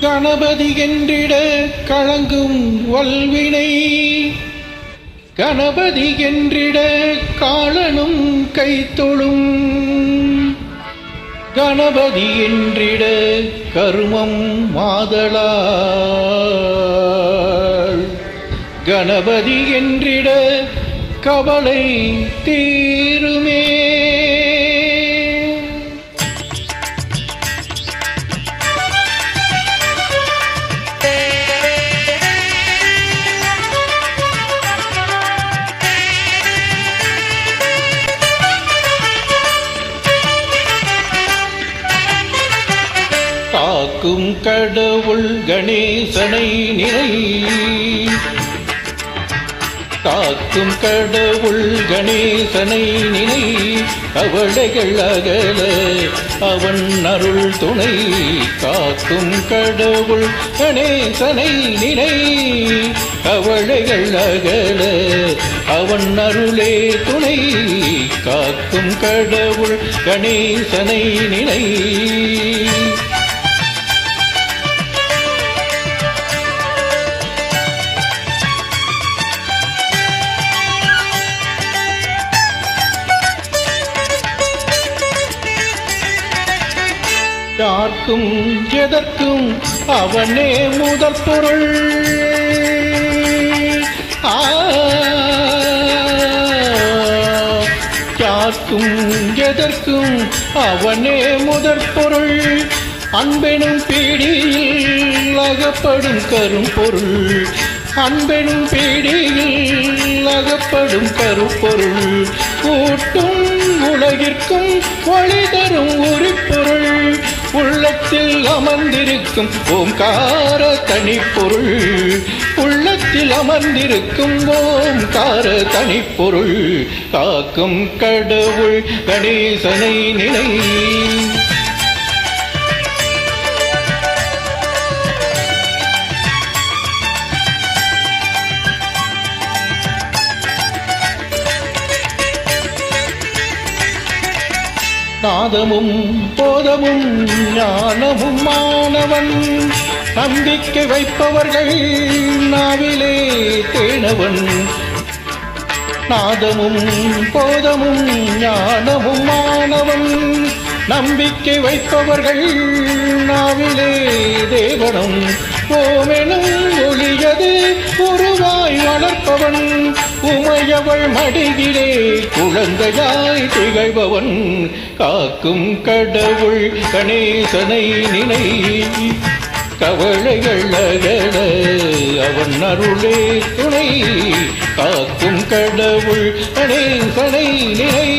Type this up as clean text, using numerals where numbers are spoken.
கணபதி என்றிட கலங்கும் வல்வினை, கணபதி என்றிட காலனும் கைத்தொழும், கணபதி என்றிட கருமம் மாதலால், கணபதி என்றிட கவலை தீருமே. காக்கும் கடவுள் கணேசனை நினை, காக்கும் கடவுள் கணேசனை நினை, கவலைகள் அகல அவன் அருள் துணை. காக்கும் கடவுள் கணேசனை நினை, கவலைகள் அகல அவன் அருளே துணை. காக்கும் கடவுள் கணேசனை நினை. யார்க்கும் எதற்கும் அவனே முதற் பொருள், யார்க்கும் எதற்கும் அவனே முதற் பொருள். அன்பெனும் பீடியில் அகப்படும் கரும்பொருள், அன்பெனும் பீடியில் அகப்படும் கருப்பொருள். கூட்டும் உலகிற்கும் ஒளி தரும் உரிப்பொருள், உள்ளத்தில் அமர்ந்திருக்கும் ஓம்கார தனிப்பொருள், உள்ளத்தில் அமர்ந்திருக்கும் ஓம்கார தனிப்பொருள். காக்கும் கடவுள் கணேசனை நினை, நாதமும் போதமும் ஞானமும் மாணவன், நம்பிக்கை வைப்பவர்கள் நாவிலே தேனவன். நாதமும் போதமும் ஞானமும் மாணவன், நம்பிக்கை வைப்பவர்கள் நாவிலே தேவனம். ஓமெனும் ஒளியது உருவாய் வளர்ப்பவன், உமையவள் மடியிலே குழந்தையாய் திகழ்பவன். காக்கும் கடவுள் கணேசனை நினை, கவலைகள் அகல அவன் அருளே துணை. காக்கும் கடவுள் கணேசனை நினை.